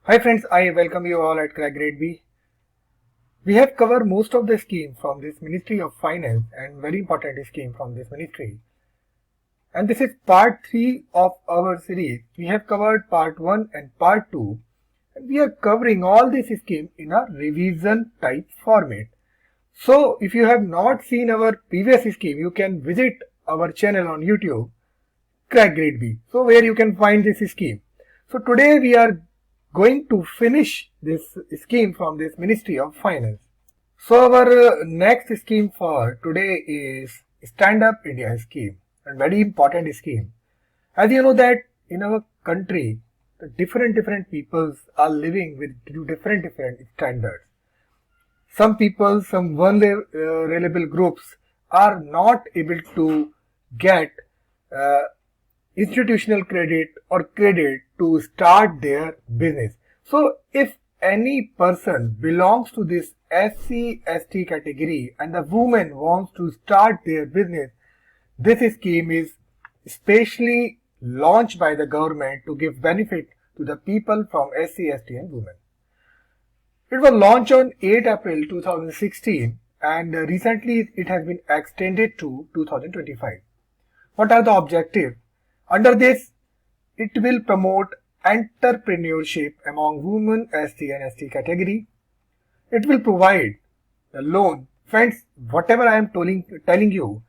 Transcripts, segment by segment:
Hi friends, I welcome you all at Crack Grade B. We have covered most of the scheme from this Ministry of Finance and very important scheme from this ministry. And this is part 3 of our series. We have covered part 1 and part 2 and we are covering all this scheme in a revision type format. So if you have not seen our previous scheme, you can visit our channel on YouTube, Crack Grade B. So where you can find this scheme. So today we are going to finish this scheme from this Ministry of Finance. So our next scheme for today is Stand Up India scheme, and very important scheme. As you know that in our country, different peoples are living with different standards. Some people, some vulnerable groups are not able to get institutional credit or credit to start their business. So if any person belongs to this SC/ST category and the woman wants to start their business, this scheme is specially launched by the government to give benefit to the people from SC/ST and women. It was launched on 8 April 2016 and recently it has been extended to 2025. What are the objectives? Under this, it will promote entrepreneurship among women SC and ST category. It will provide the loan. Friends, whatever I am telling you,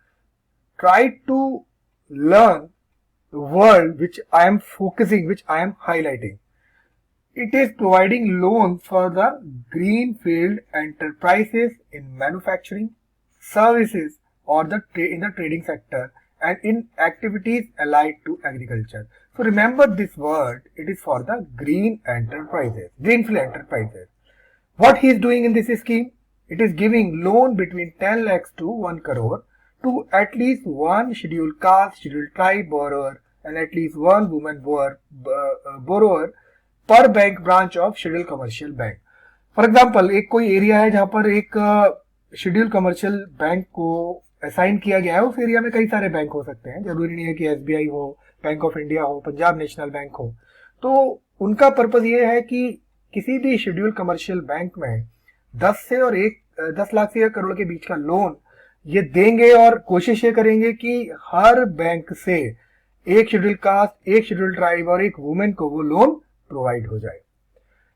try to learn the word which I am focusing, which I am highlighting. It is providing loans for the greenfield enterprises in manufacturing, services or in the trading sector and in activities allied to agriculture. So remember this word, it is for the greenfield enterprises. What he is doing in this scheme? It is giving loan between 10 lakhs to 1 crore to at least one scheduled caste, scheduled tribe borrower and at least one woman borrower per bank branch of scheduled commercial bank. For example, एक कोई area है जहाँ पर एक schedule commercial bank को assign किया गया है, उस एरिया में कई सारे बैंक हो सकते हैं, जरूरी नहीं है कि SBI हो, बैंक ऑफ इंडिया हो, पंजाब नेशनल बैंक हो. तो उनका पर्पज ये है कि किसी भी शेड्यूल कमर्शियल बैंक में 10 लाख से 1 करोड़ के बीच का लोन ये देंगे और कोशिश ये करेंगे कि हर बैंक से एक शेड्यूल कास्ट, एक शेड्यूल ट्राइब और एक वुमेन को वो लोन प्रोवाइड हो जाए.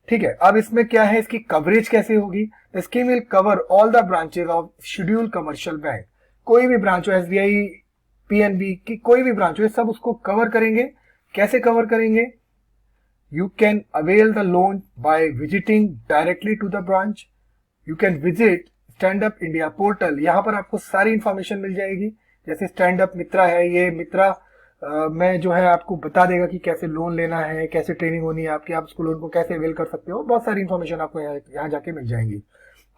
ठीक है, अब इसमें क्या है, इसकी कवरेज कैसे होगी? The scheme will cover all the branches of schedule commercial bank. कोई भी ब्रांच हो, SBI, PNB की कोई भी ब्रांच हो, सब उसको कवर करेंगे. कैसे कवर करेंगे? You can avail the loan by visiting directly to the branch. You can visit stand up India portal. यहाँ पर आपको सारी इंफॉर्मेशन मिल जाएगी. जैसे स्टैंड अप मित्रा है, ये मित्रा में जो है आपको बता देगा कि कैसे लोन लेना है, कैसे ट्रेनिंग होनी है आपकी, आप उसको लोन को कैसे अवेल कर सकते हो. बहुत सारी इंफॉर्मेशन आपको यहाँ जाके मिल जाएंगी.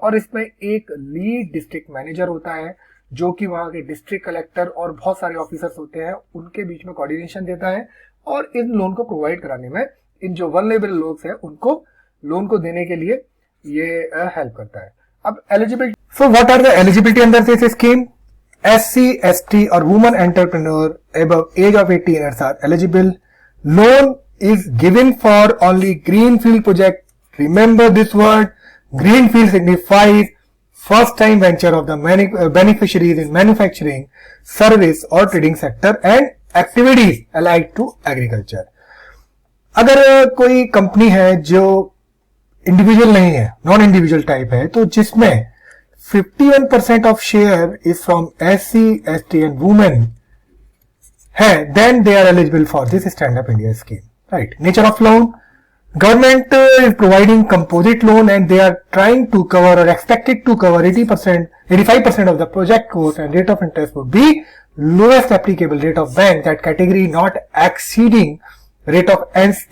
और इसमें एक लीड डिस्ट्रिक्ट मैनेजर होता है जो कि वहां के डिस्ट्रिक्ट कलेक्टर और बहुत सारे ऑफिसर्स होते हैं, उनके बीच में कोऑर्डिनेशन देता है और इन लोन को प्रोवाइड कराने में इन जो वल्नरेबल लोग हैं उनको लोन को देने के लिए ये हेल्प करता है. अब eligibility. So what are the eligibility under this scheme? SC/ST or woman entrepreneur above age of 18 years are eligible. Loan is given for only greenfield project. Remember this word. Greenfield signifies first time venture of the beneficiaries in manufacturing, service or trading sector and activities allied to agriculture. अगर कोई company है जो individual नहीं है, non individual type है, तो जिसमें 51% of share is from SC/ST and women है, then they are eligible for this Stand Up India scheme. Right. Nature of loan. Government is providing composite loan and they are trying to cover or expected to cover 85% of the project cost, and rate of interest would be lowest applicable rate of bank, that category not exceeding rate of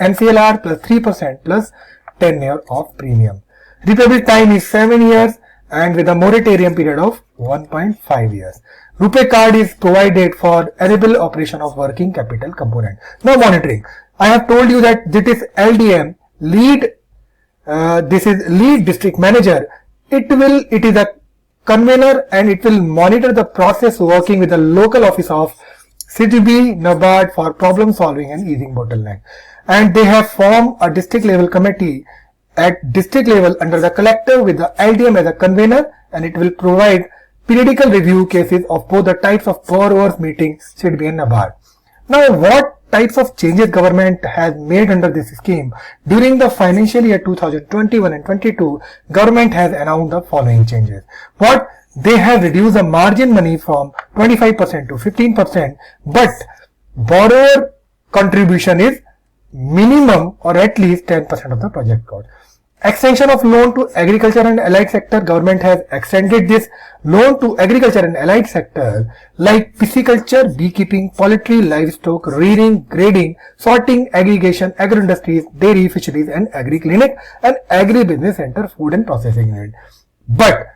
MCLR plus 3% plus 10 year of premium. Repayment time is 7 years and with a moratorium period of 1.5 years. RuPay card is provided for enable operation of working capital component. Now monitoring. I have told you that this is LDM, this is lead district manager. It is a convener and it will monitor the process working with the local office of CTB, NABARD for problem solving and easing bottleneck. and they have formed a district level committee at district level under the collector with the LDM as a convener, and it will provide periodical review cases of both the types of borrowers meeting SIDBI and NABARD. Now, what types of changes government has made under this scheme? During the financial year 2021 and 22, government has announced the following changes. What? They have reduced the margin money from 25% to 15%, but borrower contribution is minimum or at least 10% of the project cost. Extension of loan to agriculture and allied sector. Government has extended this loan to agriculture and allied sector like pisciculture, beekeeping, poultry, livestock, rearing, grading, sorting, aggregation, agro-industries, dairy, fisheries and agri-clinic and agri-business center, food and processing unit. But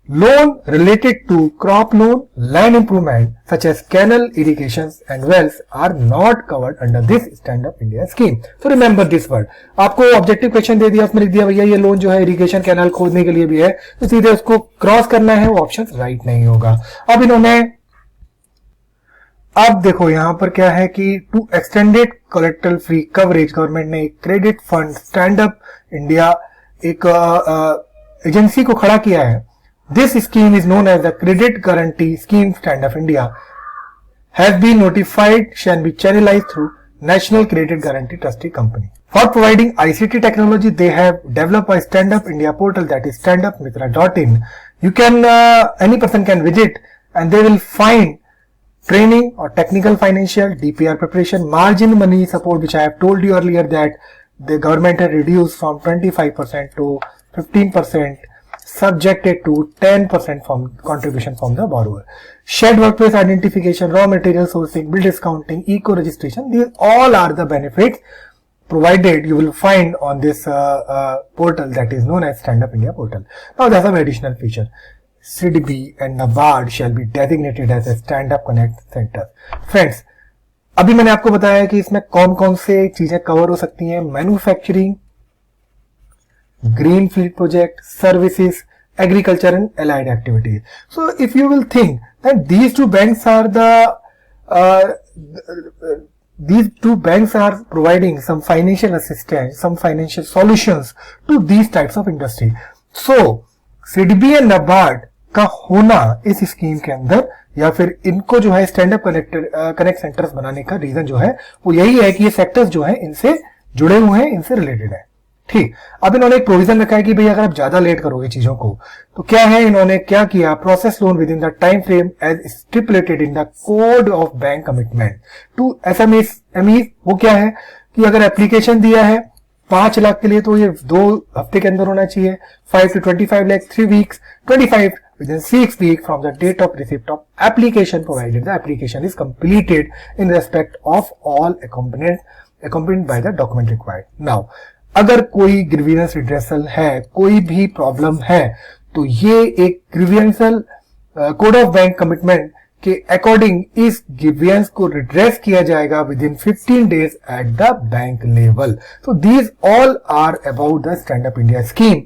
loan related to crop loan, land improvement such as canal, irrigations and wells are not covered under this Stand Up India scheme. So remember this word. आपको objective question दे दिया, उसमें लिख दिया भैया ये loan जो है irrigation canal खोदने के लिए भी है, तो सीधे उसको क्रॉस करना है, वो ऑप्शन राइट नहीं होगा. अब देखो यहां पर क्या है कि to extended collateral free coverage, government ने एक credit fund stand up India एक एजेंसी को खड़ा किया है. This scheme is known as the Credit Guarantee Scheme. Stand Up India has been notified, shall be channelized through National Credit Guarantee Trustee Company. For providing ICT technology, they have developed a Stand Up India portal, that is standupmitra.in. You can, any person can visit and they will find training or technical financial, DPR preparation, margin money support, which I have told you earlier that the government had reduced from 25% to 15%. Subjected to 10% from contribution from the borrower. Shared workplace identification, raw material sourcing, bill discounting, eco-registration, these all are the benefits provided you will find on this portal that is known as Stand Up India portal. Now there's some additional feature. SIDBI and NABARD shall be designated as a Stand Up Connect Center. Friends, अभी मैंने आपको बताया कि इसमें कौन कौन से चीजें कवर हो सकती हैं. Manufacturing, greenfield project, services, agriculture and allied activities. So if you will think that these two banks are providing some financial assistance, some financial solutions to these types of industry. So SIDBI and NABARD का होना इस scheme के अंदर या फिर इनको जो है स्टैंड अप कनेक्ट सेंटर्स बनाने का रीजन जो है वो यही है कि ये सेक्टर्स जो है इनसे जुड़े हुए हैं, इनसे रिलेटेड है. ठीक. अब इन्होंने एक प्रोविजन रखा है कि भाई अगर आप ज्यादा लेट करोगे चीजों को तो क्या है, इन्होंने क्या किया, process loan within the time frame as stipulated in the code of bank commitment to SMEs. वो क्या है कि अगर एप्लीकेशन दिया है 5 लाख के लिए तो ये 2 हफ्ते के अंदर होना चाहिए. 5 to 25 lakh 3 weeks, 25 within 6 weeks from the date of receipt of application, provided the application is completed in respect of all accompanied by the document required. Now अगर कोई ग्रीवियंस रिड्रेसल है, कोई भी प्रॉब्लम है, तो ये एक grievance cell code of bank commitment के अकॉर्डिंग इस ग्रीवियंस को रिड्रेस किया जाएगा within 15 days at the bank level. So these all are about the stand up India scheme.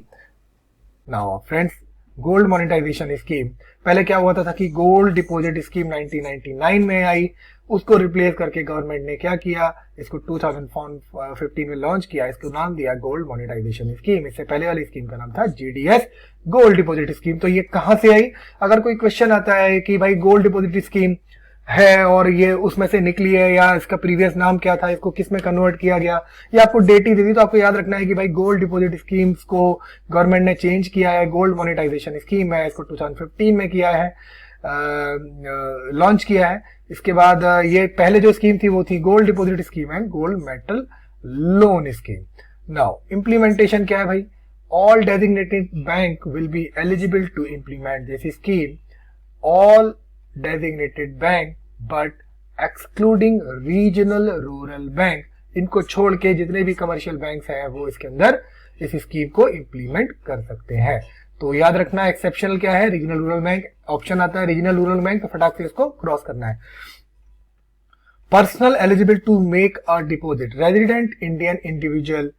Now friends, gold monetization scheme, पहले क्या हुआ था कि गोल्ड डिपॉजिट स्कीम 1999 में आई, उसको रिप्लेस करके गवर्नमेंट ने क्या किया, इसको 2015 में लॉन्च किया, इसको नाम दिया गोल्ड मोनेटाइजेशन स्कीम. इससे पहले वाली स्कीम का नाम था GDS गोल्ड डिपॉजिट स्कीम. तो ये कहां से आई? अगर कोई क्वेश्चन आता है कि भाई गोल्ड डिपॉजिट स्कीम है और ये उसमें से निकली है या इसका प्रीवियस नाम क्या था, इसको किस में कन्वर्ट किया गया, या आपको डेट ही दे दी, तो आपको याद रखना है कि भाई गोल्ड डिपॉजिट स्कीम्स को गवर्नमेंट ने चेंज किया है, गोल्ड मोनेटाइजेशन स्कीम है, इसको 2015 में किया है, लॉन्च किया है. इसके बाद ये पहले जो स्कीम थी वो थी gold deposit scheme and gold metal loan scheme. Now implementation क्या है भाई? All designated bank will be eligible to implement this scheme. All designated bank but excluding regional rural bank, इनको छोड़ के जितने भी कमर्शियल बैंक हैं वो इसके अंदर इस स्कीम को इम्प्लीमेंट कर सकते हैं. तो याद रखना एक्सेप्शनल क्या है, रीजनल रूरल बैंक. ऑप्शन आता है रीजनल रूरल बैंक, तो फटाक से इसको क्रॉस करना है. Personal eligible to make a deposit, resident Indian individual,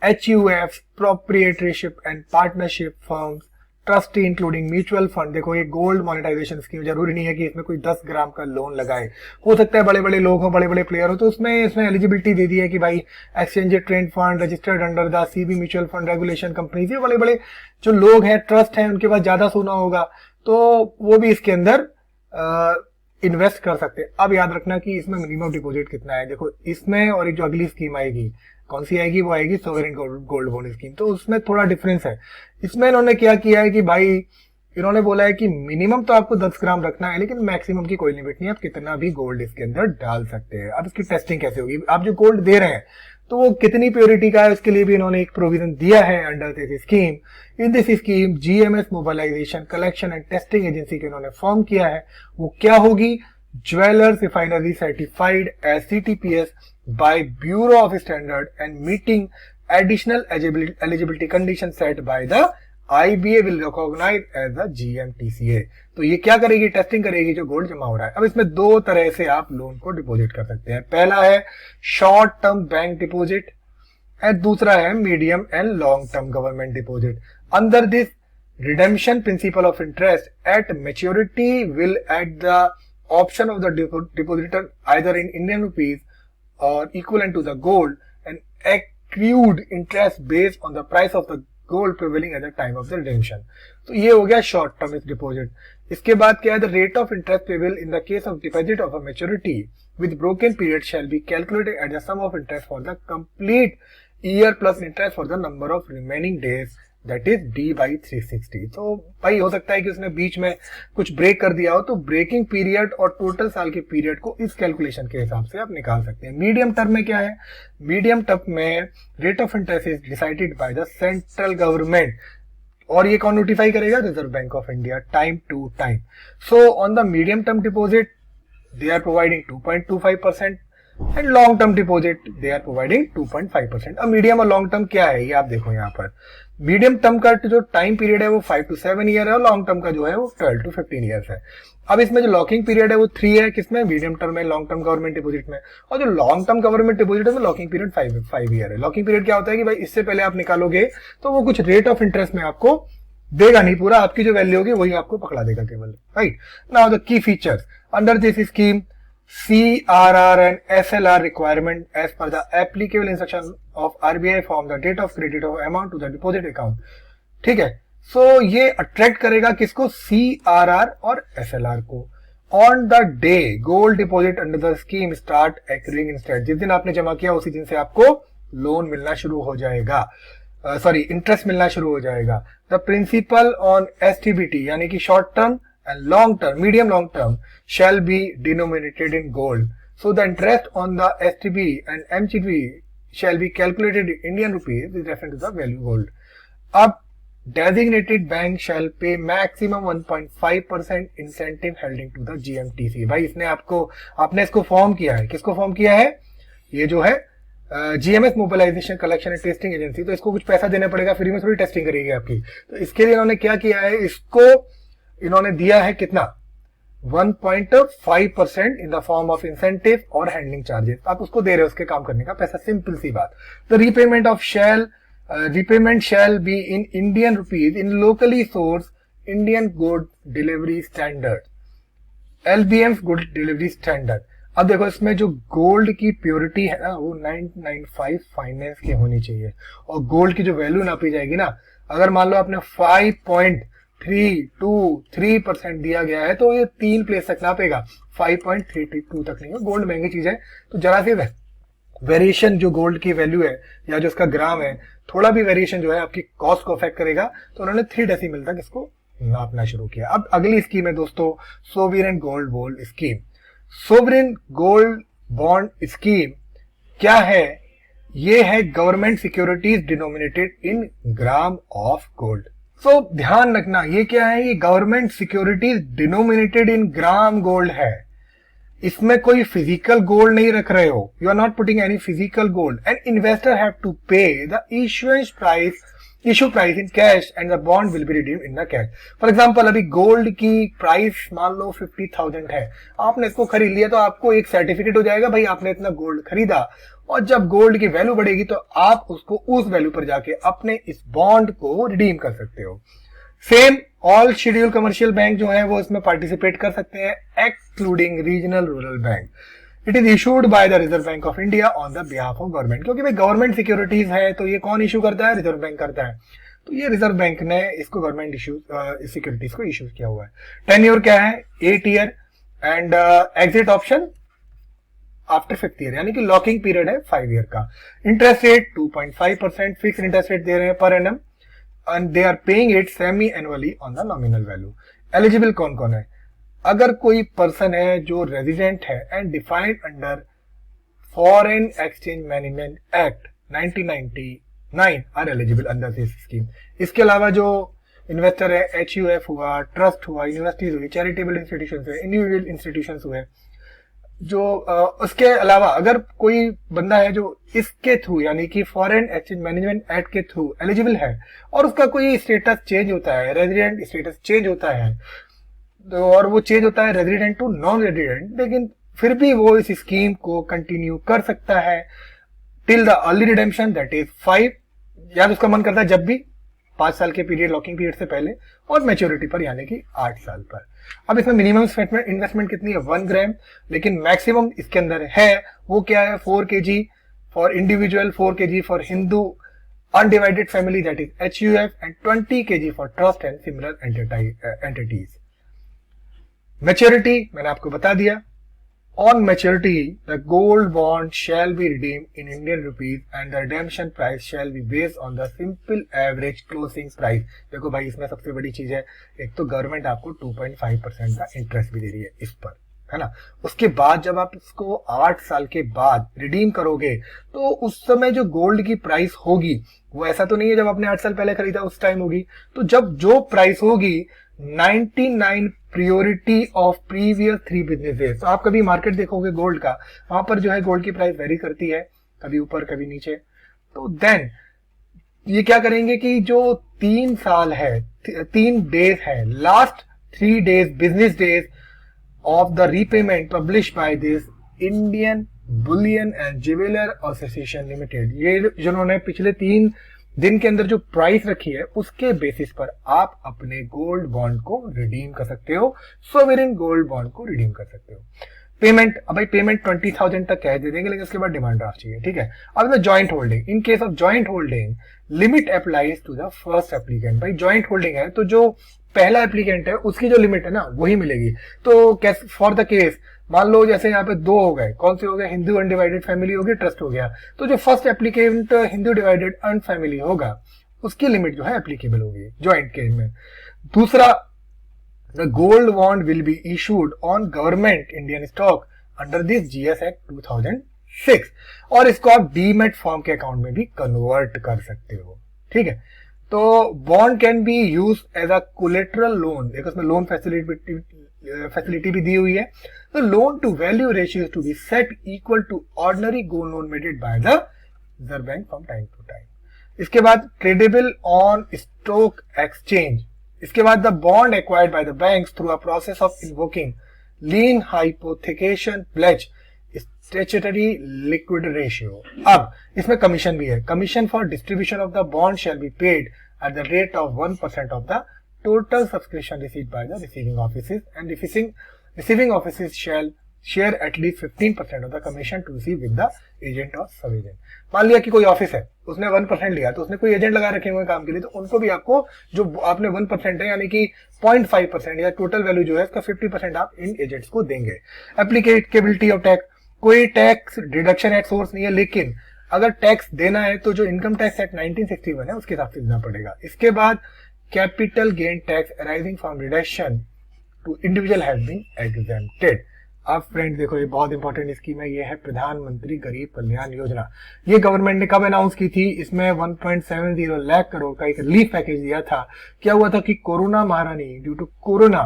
HUFs, proprietorship and partnership firms, trust including mutual fund. देखो ये गोल्ड मोनेटाइजेशन स्कीम, जरूरी नहीं है कि इसमें कोई 10 ग्राम का लोन लगाए, हो सकता है बड़े बड़े लोग हो, बड़े बड़े प्लेयर हो, तो उसमें एलिजिबिलिटी दे दी है कि भाई exchange trade fund registered under the CB mutual fund regulation company, ये बड़े बड़े जो लोग हैं, ट्रस्ट है, उनके पास ज्यादा सोना होगा, तो वो भी इसके अंदर इन्वेस्ट कर सकते हैं। अब याद रखना कि इसमें मिनिमम डिपॉजिट कितना है। देखो इसमें और एक जो अगली स्कीम आएगी, कौन सी आएगी, वो आएगी सोवरेन गोल्ड बॉन्ड स्कीम, तो उसमें थोड़ा डिफरेंस है। इसमें इन्होंने क्या किया है कि भाई इन्होंने बोला है कि मिनिमम तो आपको 10 ग्राम रखना है, लेकिन मैक्सिमम की कोई लिमिट नहीं है, आप कितना भी गोल्ड इसके अंदर डाल सकते हैं। अब इसकी टेस्टिंग कैसे होगी, आप जो गोल्ड दे रहे हैं तो वो कितनी प्योरिटी का है, उसके लिए भी इन्होंने एक प्रोविजन दिया है under this scheme. In this scheme GMS mobilisation collection and testing agency के इन्होंने फॉर्म किया है। वो क्या होगी, jewellers refinery certified as CTPS by Bureau of Standard and meeting additional eligibility conditions set by the IBA will recognize as the GMTCA। तो ये क्या करेगी, टेस्टिंग करेगी जो गोल्ड जमा हो रहा है। अब इसमें दो तरह से आप लोन को डिपॉजिट कर सकते हैं, पहला है short term bank deposit and दूसरा है medium and long term government deposit. Under this redemption principle of interest eight maturity will at the option of the depositor either in Indian rupees or equivalent to the gold and accrued interest based on the price of the gold prevailing at the time of the redemption। तो ये हो गया short term deposit. इसके बाद क्या है, the rate of interest payable in the case of deposit of a maturity with broken period shall be calculated at the sum of interest for the complete year plus interest for the number of remaining days that is D/360। तो भाई हो सकता है कि उसने बीच में कुछ break कर दिया हो, तो ब्रेकिंग पीरियड और टोटल साल के पीरियड को इस कैलकुलेशन के हिसाब से आप निकाल सकते हैं। मीडियम टर्म में क्या है, मीडियम टर्म में rate of interest is decided by the central government, और ये कौन नोटिफाई करेगा, reserve bank of India, time to time. So on the medium term deposit they are providing 2.25% and long term deposit they are providing 2.5%। अब medium और long term क्या है ये आप देखो यहाँ पर, मीडियम टर्म का जो टाइम पीरियड है वो 5 to 7 ईयर है और लॉन्ग टर्म का जो है वो 12 to 15 ईयर्स है। अब इसमें जो लॉकिंग पीरियड है वो 3 है, किसमें, मीडियम टर्म में, लॉन्ग टर्म गवर्नमेंट डिपॉजिट में, और जो लॉन्ग टर्म गवर्नमेंट डिपॉजिट है वो लॉकिंग पीरियड 5 ईयर है। लॉकिंग पीरियड क्या होता है कि भाई इससे पहले आप निकालोगे तो वो कुछ रेट ऑफ इंटरेस्ट में आपको देगा नहीं, पूरा आपकी जो वैल्यू होगी वही आपको पकड़ा देगा केवल, right. Now the key features under this scheme, CRR and SLR requirement as per the applicable instruction of RBI from the date of credit of amount to the deposit account। ठीक है, सो ये attract करेगा किसको, CRR और SLR को। On the day gold deposit under the scheme start accruing instead, जिस दिन आपने जमा किया उसी दिन से आपको लोन मिलना शुरू हो जाएगा, इंटरेस्ट मिलना शुरू हो जाएगा। द प्रिंसिपल ऑन STBT यानी कि short term and long term, medium long term shall be denominated in gold. So the interest on the STB and MTB shall be calculated in Indian rupees with reference to the value gold. अब designated bank shall pay maximum 1.5% incentive holding to the GMTC। भाई इसने आपने इसको form किया है, किसको form किया है, ये जो है GMS mobilisation collection and testing agency, तो इसको कुछ पैसा देना पड़ेगा, फ्री में थोड़ी टेस्टिंग करेगी आपकी। तो इसके लिए इन्होंने क्या किया है, इसको इन्होंने दिया है कितना, 1.5% in the form of incentive और हैंडलिंग चार्जेस, आप उसको दे रहे हो उसके काम करने का पैसा, सिंपल सी बात। The repayment shall be in Indian rupees in locally source Indian good delivery standard, LBM good delivery standard. अब देखो इसमें जो गोल्ड की प्योरिटी है ना वो 995 फाइनेंस की होनी चाहिए, और गोल्ड की जो वैल्यू नापी जाएगी ना, अगर मान लो आपने 5.323% दिया गया है तो ये 3 प्लेस तक नापेगा, 5.32 तक नहीं है। गोल्ड महंगी चीज है तो जरा सी वेरिएशन जो गोल्ड की वैल्यू है या जो इसका ग्राम है, थोड़ा भी वेरिएशन जो है आपकी कॉस्ट को अफेक्ट करेगा, तो उन्होंने 3 डेसिमल तक इसको नापना शुरू किया। अब अगली स्कीम है दोस्तों sovereign gold bond scheme. Sovereign gold bond scheme क्या है, ये है government securities denominated in gram of gold. So ध्यान रखना ये क्या है, ये government securities denominated in gram gold है, इसमें कोई फिजिकल गोल्ड नहीं रख रहे हो, you are not putting any physical gold and investor have to pay the issue price in cash and the bond will be redeemed in the cash. For example अभी gold की price मान लो 50,000 है, आपने इसको खरीद लिया तो आपको एक सर्टिफिकेट हो जाएगा भाई आपने इतना गोल्ड खरीदा, और जब गोल्ड की वैल्यू बढ़ेगी तो आप उसको उस वैल्यू पर जाके अपने इस बॉन्ड को रिडीम कर सकते हो। Same all schedule commercial bank जो है वो इसमें पार्टिसिपेट कर सकते हैं excluding regional rural bank. It is issued by the reserve bank of India on the behalf of government. क्योंकि भाई गवर्नमेंट सिक्योरिटीज है तो ये कौन इशू करता है? रिजर्व बैंक करता है. तो ये रिजर्व बैंक ने इसको गवर्नमेंट इशू सिक्योरिटीज को इशू किया हुआ है. टेन्योर क्या है? 8 year and exit option after 5th year, यानी कि लॉकिंग पीरियड है 5 ईयर का. Interest rate 2.5% fix interest rate दे रहे हैं per annum and they are paying it semi annually on the nominal value. Eligible कौन कौन है? अगर कोई पर्सन है जो रेजिडेंट है and defined under foreign exchange management act 1999 are eligible under this scheme. इसके अलावा जो इन्वेस्टर है, HUF हुआ, ट्रस्ट हुआ, यूनिवर्सिटीज हुई, चैरिटेबल इंस्टीट्यूशन हुए, इंडिविजुअल इंस्टीट्यूशन हुए, जो उसके अलावा अगर कोई बंदा है जो इसके थ्रू यानी कि फॉरेन एक्सचेंज मैनेजमेंट एक्ट के थ्रू एलिजिबल है और उसका कोई स्टेटस चेंज होता है, रेजिडेंट स्टेटस चेंज होता है, तो और वो चेंज होता है रेजिडेंट टू नॉन रेजिडेंट, लेकिन फिर भी वो इस स्कीम को कंटिन्यू कर सकता है till the early redemption that is 5, या उसका मन करता है जब भी 5 साल के पीरियड, लॉकिंग पीरियड से पहले, और मैच्योरिटी पर यानी कि 8 साल पर. अब इसमें मिनिमम इन्वेस्टमेंट कितनी है? 1 ग्राम, लेकिन मैक्सिमम इसके अंदर है वो क्या है? 4 kg for individual, 4 kg for Hindu undivided family that is HUF and 20 kg for trust and similar entities. Maturity मैंने आपको बता दिया. On maturity, the gold bond shall be redeemed in Indian rupees and the redemption price shall be based on the simple average closing price. देखो भाई इसमें सबसे बड़ी चीज है, एक तो गवर्नमेंट आपको 2.5% का इंटरेस्ट भी दे रही है इस पर, है ना. उसके बाद जब आप इसको 8 साल के बाद रिडीम करोगे तो उस समय जो गोल्ड की प्राइस होगी वो ऐसा तो नहीं है जब आपने 8 साल पहले खरीदा उस टाइम होगी. तो जब जो प्राइस होगी 99 प्रियोरिटी ऑफ प्रीवियस 3 बिजनेसेस. तो आप कभी मार्केट देखोगे गोल्ड का, वहां पर जो है गोल्ड की प्राइस वेरी करती है, कभी ऊपर कभी नीचे. तो देन ये क्या करेंगे कि जो 3 साल है, 3 डेज है, last 3 days business days of the repayment publish by this Indian Boolean and jeweller association limited. ये जिन्होंने पिछले 3 दिन के अंदर जो प्राइस रखी है उसके बेसिस पर आप अपने गोल्ड बॉन्ड को रिडीम कर सकते हो, सोवरेन गोल्ड बॉन्ड को रिडीम कर सकते हो. पेमेंट, अब भाई पेमेंट 20,000 तक कैश दे देंगे, लेकिन उसके बाद डिमांड ड्राफ्ट चाहिए, ठीक है. अब joint holding, in case of joint holding limit applies to the first applicant. भाई जॉइंट होल्डिंग है तो जो पहला एप्लीकेंट है उसकी जो लिमिट है ना वही मिलेगी. तो फॉर द केस मान लो जैसे यहाँ पे 2 हो गए, कौन से हो गए? हिंदू अनडिवाइडेड फैमिली होगी, ट्रस्ट हो गया. तो जो फर्स्ट एप्लीकेंट हिंदू डिवाइडेड अन फैमिली होगा उसकी लिमिट जो है एप्लीकेबल होगी जॉइंट केस में. दूसरा, the gold bond will be issued on government Indian stock under this GS act 2006 और इसको आप डीमेट फॉर्म के अकाउंट में भी कन्वर्ट कर सकते हो, ठीक है. तो bond can be use as a collateral loan. देखो उसमें लोन फैसिलिटी भी दी हुई है. The loan to value ratio is to be set equal to ordinary gold loan made by the Reserve Bank from time to time. इसके बाद tradable on stock exchange. इसके बाद the bond acquired by the banks through a process of invoking lien hypothecation pledge statutory liquid ratio. अब इसमें commission भी है. Commission for distribution of the bond shall be paid at the rate of 1% of the total subscription received by the receiving offices and receiving offices shall share at least 15% of the commission to receive with the agent or sub agent. मान लिया कि कोई office है उसने 1% लिया तो उसने कोई एजेंट लगा रखे हुए काम के लिए, तो उनको भी आपको जो आपने 1% है यानी कि 0.5% या टोटल वैल्यू जो है उसका 50% आप इन एजेंट्स को देंगे. एप्लीकेबिलिटी ऑफ टैक्स, कोई टैक्स डिडक्शन एट सोर्स नहीं है, लेकिन अगर टैक्स देना है तो जो इनकम टैक्स एक्ट 1961 है उसके हिसाब से देना पड़ेगा. इसके बाद capital gain tax arising from reduction to individual has been exempted. अब फ्रेंड्स देखो ये बहुत इंपॉर्टेंट स्कीम है, ये है प्रधानमंत्री गरीब कल्याण योजना. ये गवर्नमेंट ने कब अनाउंस की थी? इसमें 1.70 लाख करोड़ का एक रिलीफ पैकेज दिया था. क्या हुआ था कि कोरोना महामारी, due to corona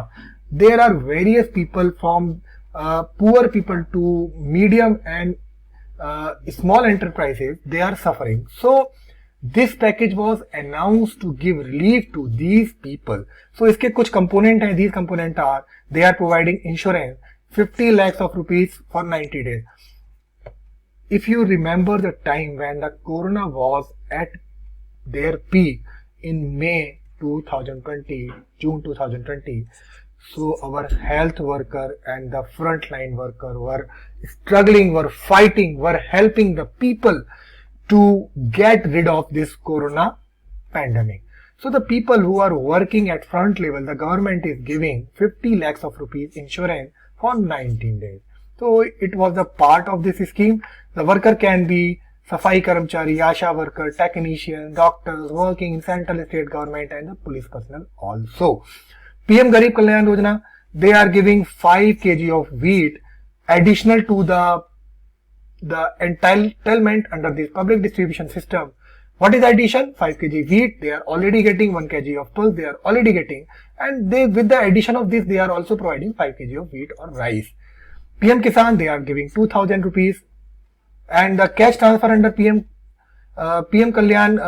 there are various people from poor people to medium and small enterprises, they are suffering. So this package was announce to give relief to these people. So इसके कुछ component हैं. These component are, they are providing insurance 50 lakhs of rupees for 90 days. If you remember the time when the corona was at their peak in May 2020, June 2020. So our health worker and the frontline worker were struggling, were fighting, were helping the people to get rid of this corona pandemic. So the people who are working at front level, the government is giving 50 lakhs of rupees insurance for 19 days. So it was a part of this scheme. The worker can be Safai Karamchari, Asha worker, technician, doctors working in central state government and the police personnel also. PM Garib Kalyan Yojana, they are giving 5 kg of wheat additional to the entitlement under this public distribution system. What is the addition? 5 kg wheat, they are already getting 1 kg of pulse, they are already getting, and they, with the addition of this, they are also providing 5 kg of wheat or rice. PM Kisan, they are giving 2000 rupees, and the cash transfer under PM Kalyan,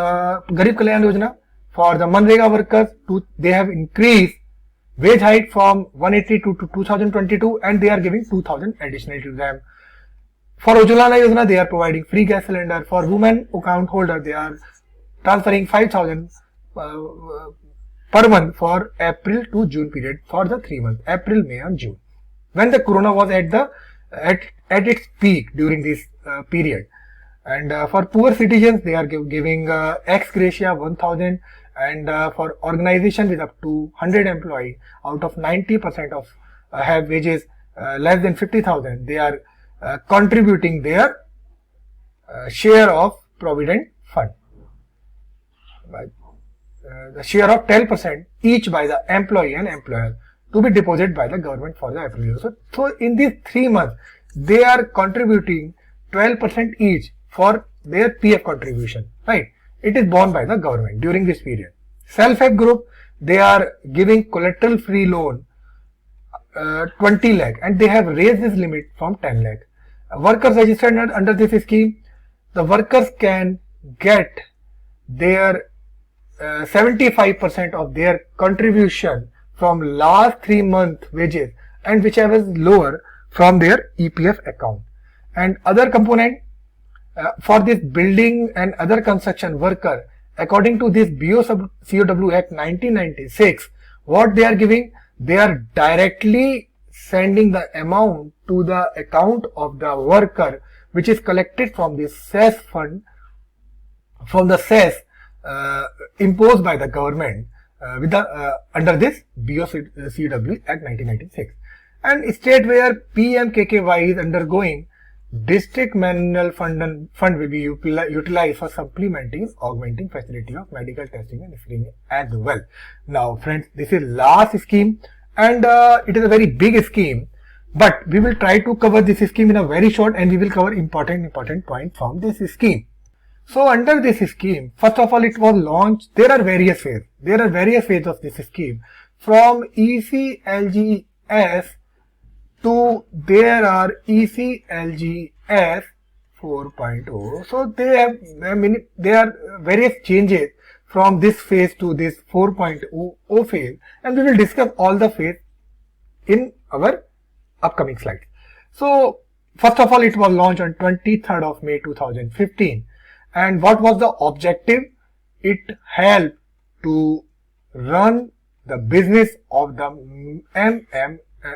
Garib Kalyan Yojana for the Manrega workers, they have increased wage hike from 180 to 2022, and they are giving 2000 additional to them. For Ujjwala Yojana, they are providing free gas cylinder. For women account holder, they are transferring 5000 per month for April to June period for the 3 months, April, May and June, when the corona was at its peak during this period. And for poor citizens, they are giving ex gratia 1000, and for organization with up to 100 employee, out of 90% of have wages less than 50,000, they are contributing their share of provident fund. The share of 10% each by the employee and employer to be deposited by the government for the approval. So in these 3 months, they are contributing 12% each for their PF contribution, right? It is borne by the government during this period. Self-help group, they are giving collateral free loan 20 lakh, and they have raised this limit from 10 lakh. Workers registered under this scheme, the workers can get their 75% of their contribution from last 3 month wages, and whichever is lower from their EPF account. And other component for this building and other construction worker, according to this BOCOW Act 1996, what they are giving, they are directly sending the amount to the account of the worker, which is collected from the cess fund, from the cess imposed by the government with the under this BOCOW Act 1996. And state where PMKKY is undergoing, district manual fund will be utilized for supplementing, augmenting facility of medical testing and screening as well. Now friends, this is last scheme, and it is a very big scheme, but we will try to cover this scheme in a very short, and we will cover important point from this scheme. So under this scheme, first of all, it was launched. There are various phases. There are various phases of this scheme, from ECLGS to there are ECLGS 4.0. So there are various changes from this phase to this 4.0 phase, and we will discuss all the phase in our upcoming slides. So first of all, it was launched on 23rd of May 2015, and what was the objective? It helped to run the business of the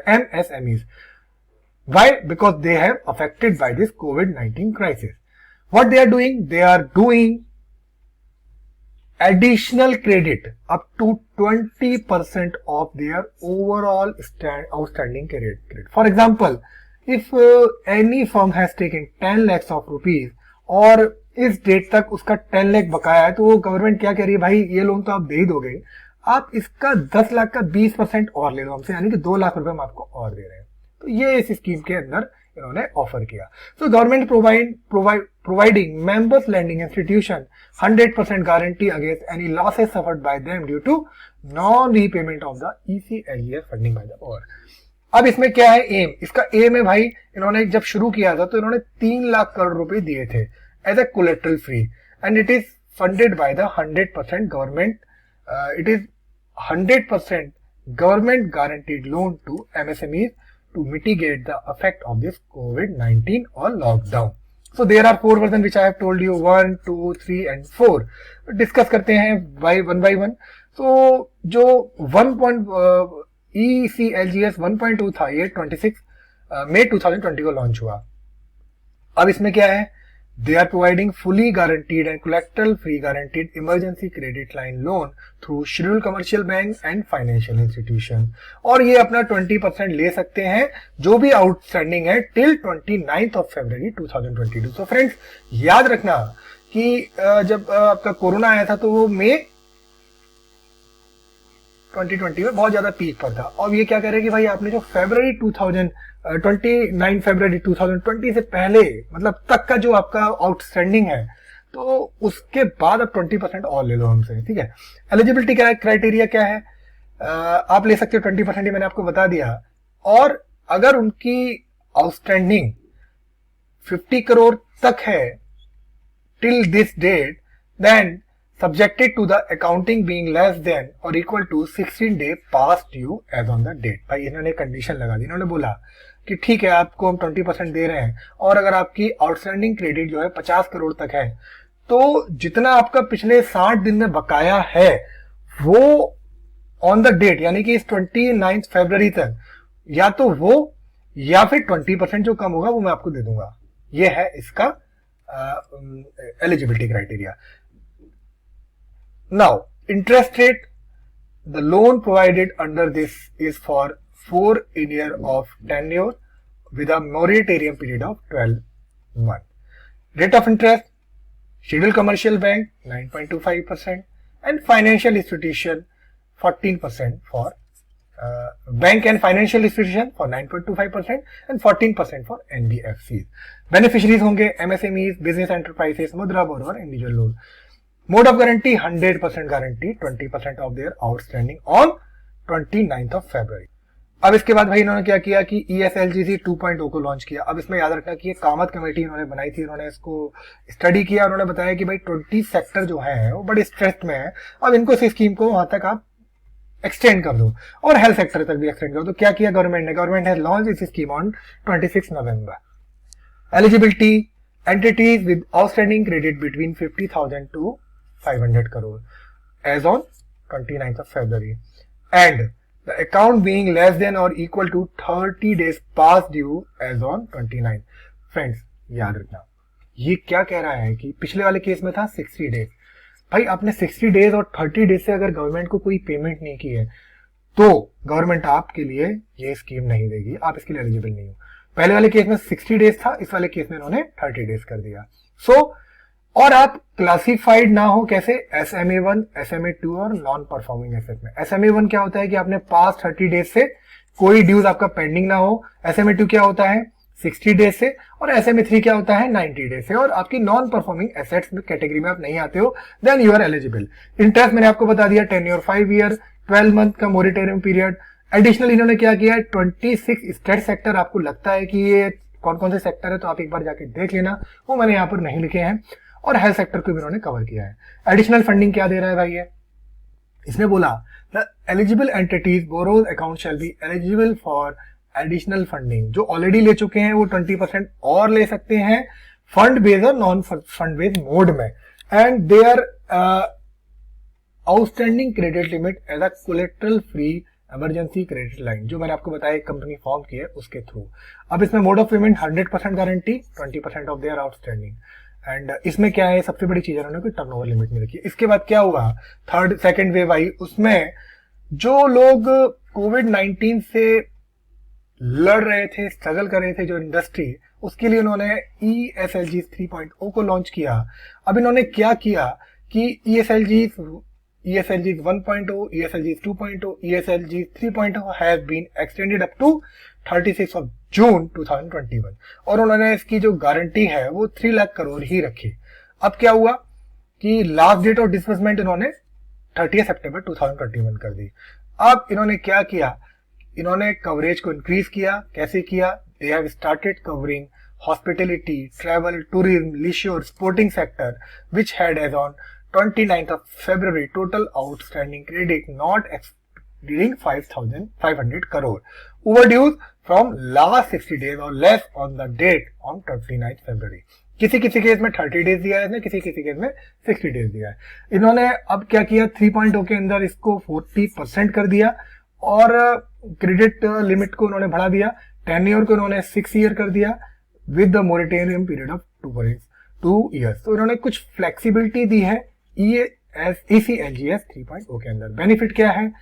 MSMEs. Why? Because they have affected by this COVID-19 crisis. What they are doing? They are doing additional credit up to 20% of their overall outstanding credit. For example, if any firm has taken 10 lakhs of rupees और इस date तक उसका 10 लाख बकाया है, तो वो government क्या कह रही है, भाई ये लोन तो आप दे ही दोगे, आप इसका 10 लाख का 20% और ले लो हमसे, यानी कि 2 लाख रुपए हम आपको और दे रहे हैं. तो ये इस स्कीम के अंदर इन्होंने ऑफर किया. So government providing members lending institution 100% guarantee against any losses suffered by them due to non-repayment of the ECLGS funding by the poor. अब इसमें क्या है एम? इसका एम है भाई, इन्होंने जब शुरू किया था तो इन्होंने 3 लाख करोड़ रुपए दिए थे as a collateral free, and it is funded by the 100% government. It is 100% government guaranteed loan to MSMEs to mitigate the effect of this COVID-19 or lockdown. So there are 4 versions which I have told you, 1, 2, 3 and 4. Discuss करते हैं by one. So जो 1. ECLGS 1.2 था, ये 26 मई 2020 को launch हुआ. अब इसमें क्या है, they are providing fully guaranteed and collateral free guaranteed emergency credit line loan through scheduled commercial banks and financial institution. और ये अपना 20% ले सकते हैं जो भी आउटस्टैंडिंग है टिल 29th of February 2022. तो फ्रेंड्स याद रखना कि जब आपका कोरोना आया था तो वो मई 2020 में बहुत ज्यादा पीक पर था. और ये क्या कह रहे हैं कि भाई आपने जो February 29 फरवरी 2020 से पहले मतलब तक का जो आपका आउटस्टैंडिंग है तो उसके बाद आप 20% और ले लो हमसे, ठीक है. एलिजिबिलिटी क्या है, क्राइटेरिया क्या है, आप ले सकते हो 20%, मैंने आपको बता दिया. और अगर उनकी आउटस्टैंडिंग 50 करोड़ तक है till this date, then subjected to the accounting being less than or equal to 16 day past due as on the date. भाई इन्होंने कंडीशन लगा दी, इन्होंने बोला कि ठीक है आपको हम 20% दे रहे हैं और अगर आपकी आउटस्टैंडिंग क्रेडिट जो है 50 करोड़ तक है तो जितना आपका पिछले 60 दिन में बकाया है वो ऑन द डेट यानी कि इस 29 फरवरी तक या तो वो या फिर 20% जो कम होगा वो मैं आपको दे दूंगा. ये है इसका eligibility criteria. Now, interest rate, the loan provided under this is for 4 year of tenure with a moratorium period of 12 months. Rate of interest, scheduled commercial bank 9.25% and financial institution 14% for bank and financial institution for 9.25% and 14% for NBFCs. Beneficiaries होंगे MSMEs, business enterprises, मुद्रा borrower, individual loan. Mode of guarantee 100% guarantee, 20% of their outstanding on 29th of February. अब इसके बाद भाई इन्होंने क्या किया कि ESLGC 2.0 को लॉन्च किया. अब इसमें याद रखना कि ये कामत कमेटी इन्होंने बनाई थी, इन्होंने इसको स्टडी किया, उन्होंने बताया कि भाई 20 सेक्टर जो है वो बड़े स्ट्रेस्ड में है, अब इनको इस स्कीम को वहां तक आप एक्सटेंड कर दो और हेल्थ सेक्टर तक भी एक्सटेंड कर दो. क्या किया गवर्नमेंट ने, government has launch this scheme on 26 November. Eligibility, entities with outstanding credit between 50,000 to 500 crore as on 29th of February and the account being less than or equal to 30 days past due as on 29th. Friends याद रखना ये क्या कह रहा है कि पिछले वाले केस में था 60 डेज. भाई आपने 60 डेज और 30 डेज से अगर गवर्नमेंट को कोई पेमेंट नहीं की है तो गवर्नमेंट आपके लिए ये स्कीम नहीं देगी, आप इसके लिए एलिजिबल नहीं हो. पहले वाले केस में 60 डेज था, इस वाले केस में इन्होंने 30 डेज कर दिया. और आप क्लासिफाइड ना हो कैसे, SMA1, SMA2 और नॉन परफॉर्मिंग एसेट में. SMA1 क्या होता है कि आपने पास्ट 30 डेज से कोई ड्यूज आपका पेंडिंग ना हो. SMA2 क्या होता है 60 डेज से और SMA3 क्या होता है 90 डेज से. और आपकी नॉन परफॉर्मिंग एसेट्स में कैटेगरी में आप नहीं आते हो, then you are eligible. Interest मैंने आपको बता दिया 10 और 5 ईयर, 12 मंथ का मोरेटोरियम पीरियड. एडिशनल इन्होंने क्या किया है 26 स्टेट सेक्टर. आपको लगता है कि ये कौन कौन से सेक्टर है तो आप एक बार जाके देख लेना, वो मैंने यहाँ पर नहीं लिखे हैं. और हेल्थ सेक्टर को भी इन्होंने कवर किया है. एडिशनल फंडिंग क्या दे रहा है भाई ये, इसने बोला the eligible entities borrowers account shall be eligible for additional funding. जो ऑलरेडी ले चुके हैं वो 20% और ले सकते हैं फंड बेस्ड और नॉन फंड बेस्ड मोड में. And their outstanding credit limit as a collateral free emergency credit line, जो मैंने आपको बताया कंपनी फॉर्म की है उसके थ्रू. अब इसमें mode of payment 100% guarantee, 20% of their outstanding. And इसमें क्या है सबसे बड़ी चीज उन्होंने कोई टर्नओवर लिमिट नहीं रखी. इसके बाद क्या हुआ, सेकेंड वेव आई, उसमें जो लोग कोविड-19 से लड़ रहे थे, स्ट्रगल कर रहे थे जो इंडस्ट्री, उसके लिए उन्होंने ESLG 3.0 को लॉन्च किया. अब इन्होंने क्या किया कि ESLG 1.0, ESLG 2.0, ESLG 3.0 has been extended up to 36 of June 2021 और उन्होंने इसकी जो गारंटी है वो 3 लाख करोड़ ही रखी. अब क्या हुआ कि लास्ट डेट ऑफ डिसबर्समेंट इन्होंने 30 सितंबर 2021 कर दी. अब इन्होंने क्या किया, इन्होंने कवरेज को इंक्रीज किया. कैसे किया, they have started covering hospitality, travel, tourism, leisure, sporting sector which had as on 29th of February total outstanding credit not exceeding 5,500 crore overdues from last 60 days or less on the date on 29th February. किसी किसी case में 30 days दिया है इसने, किसी किसी case में 60 days दिया है। इन्होंने अब क्या किया, 3.0 के अंदर इसको 40% कर दिया और क्रेडिट लिमिट को उन्होंने बढ़ा दिया, टेन्योर को उन्होंने 6 ईयर कर दिया with the moratorium period of 2 years. तो इन्होंने कुछ फ्लेक्सिबिलिटी दी है ECLGS 3.0 के अंदर। बेनिफिट क्या है?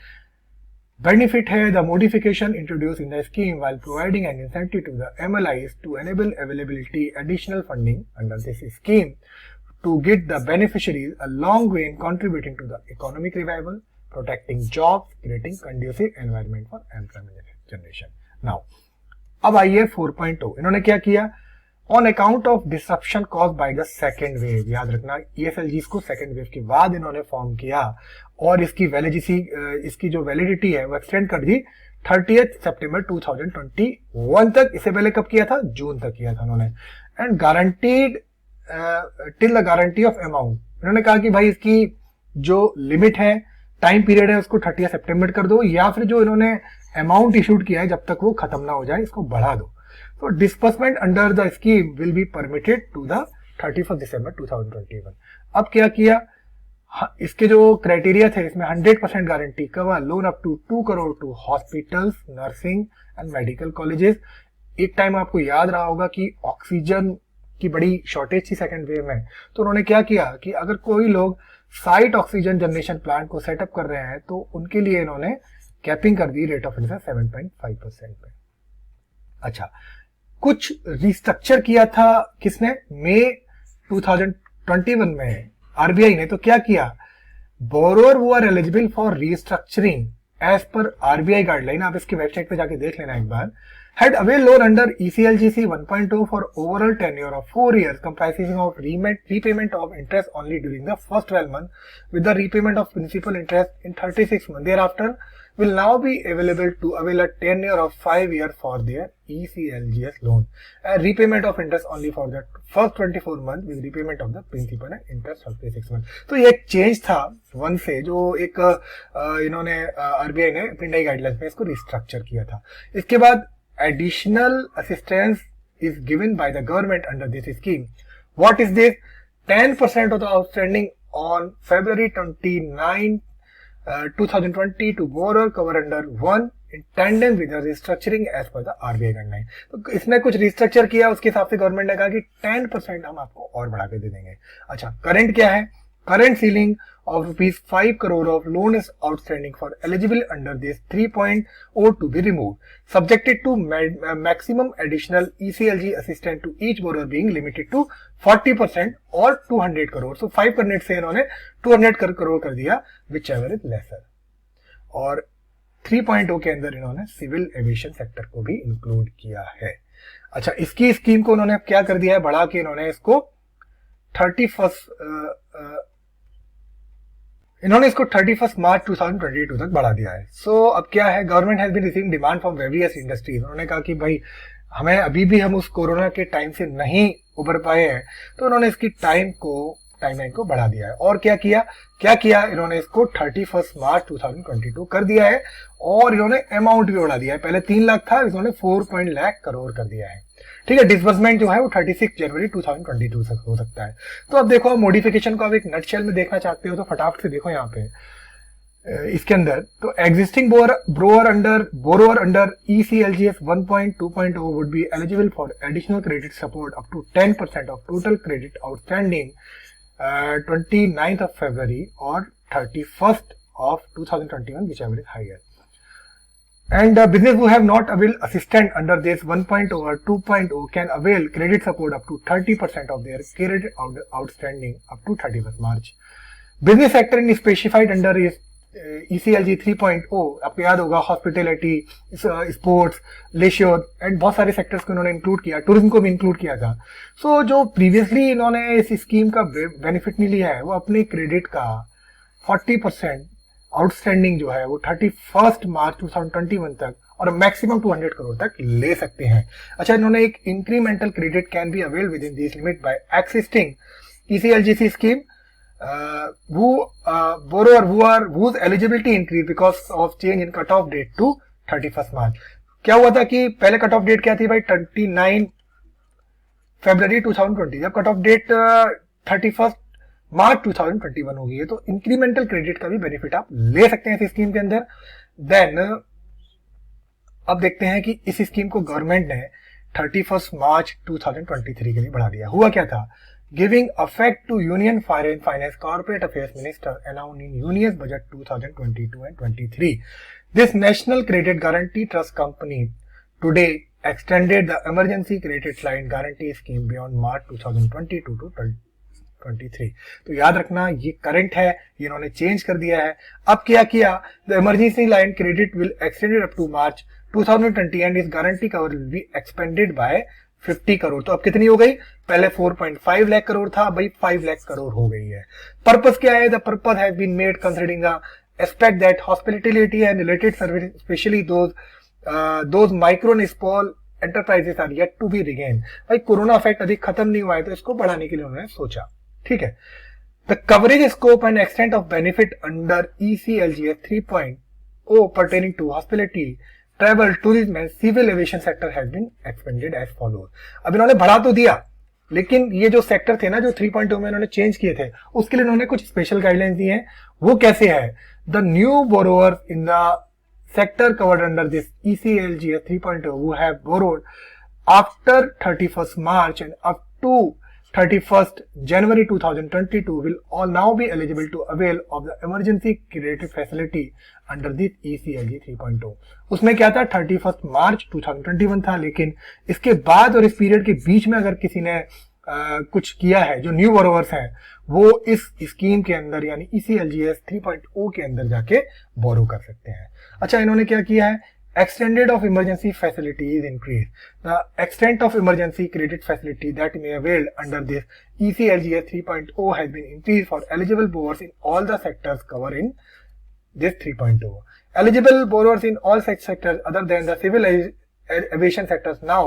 बेनिफिट है the modification introduce in the scheme while providing an incentive to the MLIs to enable availability additional funding under this scheme to get the beneficiaries a long way in contributing to the economic revival, protecting jobs, creating conducive environment for employment generation. Now, अब आइए 4.0। इन्होंने क्या किया, on account of disruption cause by the second wave. याद रखना ESLG को second wave के बाद इन्होंने फॉर्म किया और इसकी वैलिडिटी, इसकी जो वैलिडिटी है वो एक्सटेंड कर दी 30 सितंबर 2021 तक। इससे पहले कब किया था? जून तक किया था उन्होंने। And guaranteed till the guarantee of amount. इन्होंने कहा कि भाई इसकी जो लिमिट है, टाइम पीरियड है, उसको 30 सितंबर कर दो, या फिर जो इन्होंने अमाउंट इशूड किया है जब तक वो खत्म ना हो जाए इसको बढ़ा दो। तो disbursement under the scheme will be permitted to the 31 December 2021। अब क्या किया, इसके जो क्राइटेरिया थे इसमें 100% guarantee cover, loan up to 2 करोड़ to hospitals, nursing and medical colleges. एक टाइम आपको याद रहा होगा कि ऑक्सीजन की बड़ी शॉर्टेज थी सेकेंड वेव में, तो उन्होंने क्या किया कि अगर कोई लोग साइट ऑक्सीजन जनरेशन प्लांट को सेटअप कर रहे हैं तो उनके लिए इन्होंने कैपिंग कर दी रेट ऑफ इंटरेस्ट 7.5% पे। अच्छा, कुछ रिस्ट्रक्चर किया था किसने? मई 2021 में आरबीआई ने। तो क्या किया, borrower who are eligible for restructuring as per RBI guideline, आप इसकी वेबसाइट पे जाके देख लेना एक बार, had availed loan under ECLGC 1.0 for overall tenure of 4 years comprising of repayment of interest only during the first 12 months with the repayment of principal interest in 36 months thereafter will now be available to avail a tenure of 5 years for their ECLGS loan and repayment of interest only for the first 24 months with repayment of the principal and interest 36 months। तो ये एक change था one से, जो एक इन्होंने RBI ने अपनी नई गाइडलाइंस में इसको रिस्ट्रक्चर किया था। इसके बाद additional assistance is given by the government under this scheme. What is this? 10% of the outstanding on February 29, 2020 to borrower cover under 1 in tandem with the restructuring as per the RBI guideline। तो इसने कुछ restructure किया, उसके हिसाब से government ने कहा कि 10% हम आपको और बढ़ा के दे देंगे। अच्छा, करंट क्या है? Current ceiling of rupees 5 crore of loan is outstanding for eligible under this 3.0 to be removed, subjected to maximum additional ECLG assistance to each borrower being limited to 40% or 200 crore। So 500 से इन्होंने 200 करोड़ कर दिया, whichever is lesser। और 3.0 के अंदर इन्होंने civil aviation sector को भी इंक्लूड किया है। अच्छा, इसकी स्कीम को उन्होंने क्या कर दिया है, बढ़ा के इन्होंने इसको 31 मार्च 2022 तक बढ़ा दिया है। सो अब क्या है, government has been receiving demand from various industries. उन्होंने कहा कि भाई हमें अभी भी हम उस कोरोना के टाइम से नहीं उबर पाए हैं, तो उन्होंने इसकी टाइमलाइन को बढ़ा दिया है। और क्या किया इन्होंने इसको 31 मार्च 2022 कर दिया है और इन्होंने अमाउंट भी बढ़ा दिया है। पहले 3 लाख था, इन्होंने 4 लाख करोड़ कर दिया है। ठीक है, डिसबर्समेंट जो है वो 36 जनवरी 2022 तक हो सकता है। तो अब देखो, मॉडिफिकेशन को आप एक नटशेल में देखना चाहते हो तो फटाफट से देखो यहाँ पे इसके अंदर। तो existing borrower under ECLGS 1.2.0 would be eligible for additional credit support up to 10% of total credit outstanding 29th of February or 31st of 2021, whichever is higher. And business who have not availed assistance under this 1.0 or 2.0 can avail credit support up to 30% of their credit outstanding up to 31st March. Business sector in specified under is ECLG 3.0, आपको याद होगा hospitality, sports, लेश्योर and बहुत सारे sectors को इन्होंने include किया, tourism को भी इंक्लूड किया था। सो जो प्रीवियसली इन्होंने इस स्कीम का बेनिफिट नहीं लिया है वो अपने क्रेडिट का 40% आउटस्टैंडिंग जो है वो 31 मार्च 2021 तक और मैक्सिमम 200 करोड़ तक ले सकते हैं। अच्छा, इन्होंने एक incremental credit can be avail within this limit by existing ECLGC scheme whose eligibility increase because of change in cut-off date to 31st March। क्या हुआ था कि पहले कट ऑफ डेट क्या थी भाई, 29 फरवरी 2020, जब कट ऑफ डेट 31 मार्च 2021 होगी है, तो इंक्रीमेंटल क्रेडिट का भी बेनिफिट आप ले सकते हैं इस स्कीम के अंदर। देन अब देखते हैं कि इस स्कीम को गवर्नमेंट ने 31 मार्च 2023 के लिए बढ़ा दिया। हुआ क्या था? Giving affect to union finance corporate affairs minister announced in union budget 2022 and 23, this national credit guarantee trust company today extended the emergency credit line guarantee scheme beyond March 2022 to 23। तो याद रखना ये करंट है, ये इन्होंने change कर दिया है। अब क्या किया? The emergency line credit will extended up to March 2020 and is guarantee cover will be expanded by 50 crore. तो अब कितनी हो गई? पहले 4.5 लाख करोड़ था, भाई 5 लाख करोड़ हो गई है। पर्पस क्या है? The purpose has been made considering the aspect that hospitality and related services, especially those micro and small enterprises are yet to be regained। भाई कोरोना इफेक्ट अभी खत्म नहीं हुआ है, तो इसको बढ़ाने के लिए उन्होंने सोचा। ठीक है। The coverage scope and extent of benefit under ECLGS 3.0 pertaining to hospitality, travel, tourism and civil aviation sector has been expanded as follows। अब इन्होंने बढ़ा तो दिया, लेकिन ये जो सेक्टर थे ना, जो 3.0 में इन्होंने चेंज किए थे, उसके लिए इन्होंने कुछ स्पेशल गाइडलाइंस दी हैं। वो कैसे है? The new borrowers in the sector covered under this ECLGS 3.0 who have borrowed after 31st March and up to 31st January 2022 will all now be eligible to avail of the emergency credit facility under this ECLG 3.0। उसमें क्या था? 31st मार्च 2021 था, लेकिन इसके बाद और इस period के बीच में अगर किसी ने कुछ किया है, जो न्यू बोरोवर्स हैं, वो इस स्कीम के अंदर यानी ECLGS 3.0 के अंदर जाके बोरो कर सकते हैं। अच्छा, इन्होंने क्या किया है? Extended of emergency facility is increased. The extent of emergency credit facility that may avail under this ECLGS 3.0 has been increased for eligible borrowers in all the sectors covered in this 3.0। Eligible borrowers in all such sectors other than the civil aviation sectors now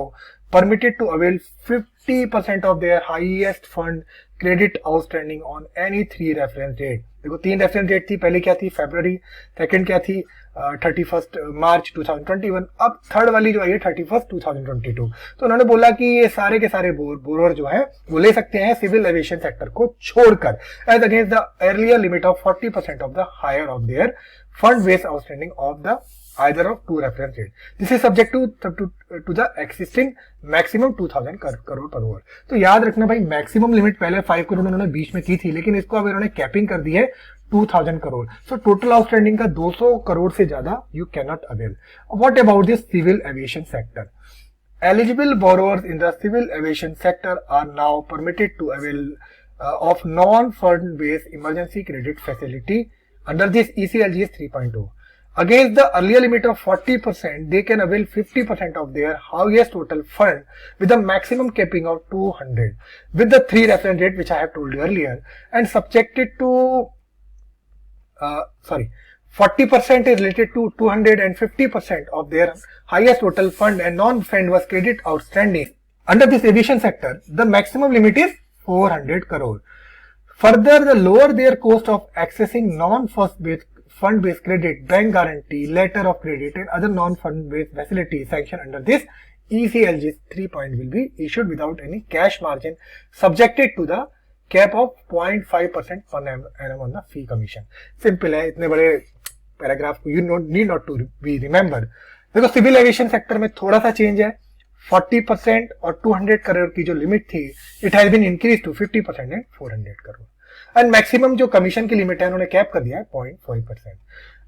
permitted to avail 50% of their highest fund credit outstanding on any 3 reference date। देखो 3 reference date थी, पहले क्या थी? फरवरी, second क्या थी? 31 मार्च 2021, अब third वाली जो है 31 2022। तो उन्होंने बोला कि ये सारे के सारे बोरोवर जो है वो ले सकते हैं सिविल एविएशन सेक्टर को छोड़कर, as against the earlier limit of 40% of the higher of their fund based outstanding of the either of 2 reference date। This is subject to the existing maximum 2000 crore पर over. तो याद रखना भाई, maximum limit पहले 5 करोड़ उन्होंने बीच में की थी, लेकिन इसको अब इन्होंने कैपिंग कर दी है 2000 करोड़। सो टोटल आउटस्टैंडिंग का 200 करोड़ से ज्यादा you can not avail. What about this civil aviation sector? Eligible borrowers in the civil aviation sector are now permitted to avail of non-fund based emergency credit facility under this ECLGS 3.0। Against the earlier limit of 40%, they can avail 50% of their highest total fund with a maximum capping of 200 with the 3 reference date which I have told you earlier, and subjected to 40% is related to 250% of their highest total fund and non-fund was credit outstanding. Under this aviation sector, the maximum limit is 400 crore. Further, the lower their cost of accessing fund-based credit, bank guarantee, letter of credit and other non-fund-based facilities sanctioned under this ECLGS 3.0 will be issued without any cash margin, subjected to the cap of 0.5% per annum on the fee commission। Simple है, इतने बड़े paragraph को you need not to be remembered। देखो civil aviation sector में थोड़ा सा change है, 40% और 200 करोड़ की जो लिमिट थी, it has been increase to 50% and 400 crore. And maximum जो कमीशन की लिमिट है उन्होंने कैप कर दिया है 0.5%।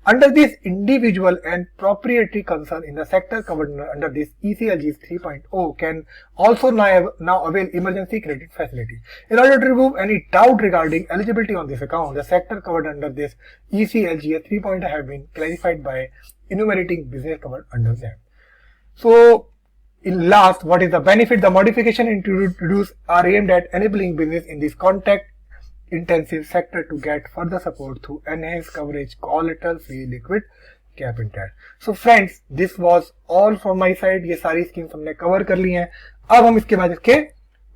Under this individual and proprietary concern in the sector covered under this ECLGS 3.0 can also now avail emergency credit facility। In order to remove any doubt regarding eligibility on this account, the sector covered under this ECLGS 3.0 have been clarified by enumerating business covered under them। So, in last, what is the benefit? The modification introduced are aimed at enabling business in this contact intensive sector to get further support through enhanced coverage, collateral free liquid capital। So friends, this was all from my side। ये सारी schemes हमने cover कर ली हैं। अब हम इसके बाद इसके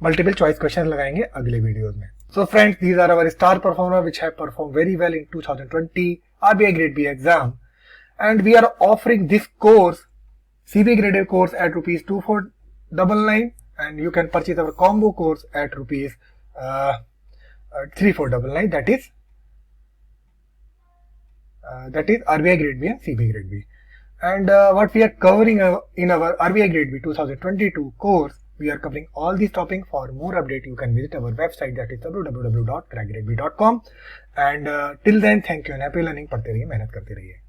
मल्टीपल चॉइस क्वेश्चन लगाएंगे अगले वीडियोस में। So friends, these are our star performer which have performed very well in 2020 RBI Grade B exam, and we are offering this course, CB graded course, at rupees 2499, and you can purchase our combo course at rupees 3499. That is RBI Grade B and CBI Grade B. And what we are covering in our RBI Grade B 2022 course, we are covering all these topics. For more update, you can visit our website, that is www.crackgradeb.com. And till then, thank you and happy learning. पढ़ते रहिए, मेहनत करते रहिए.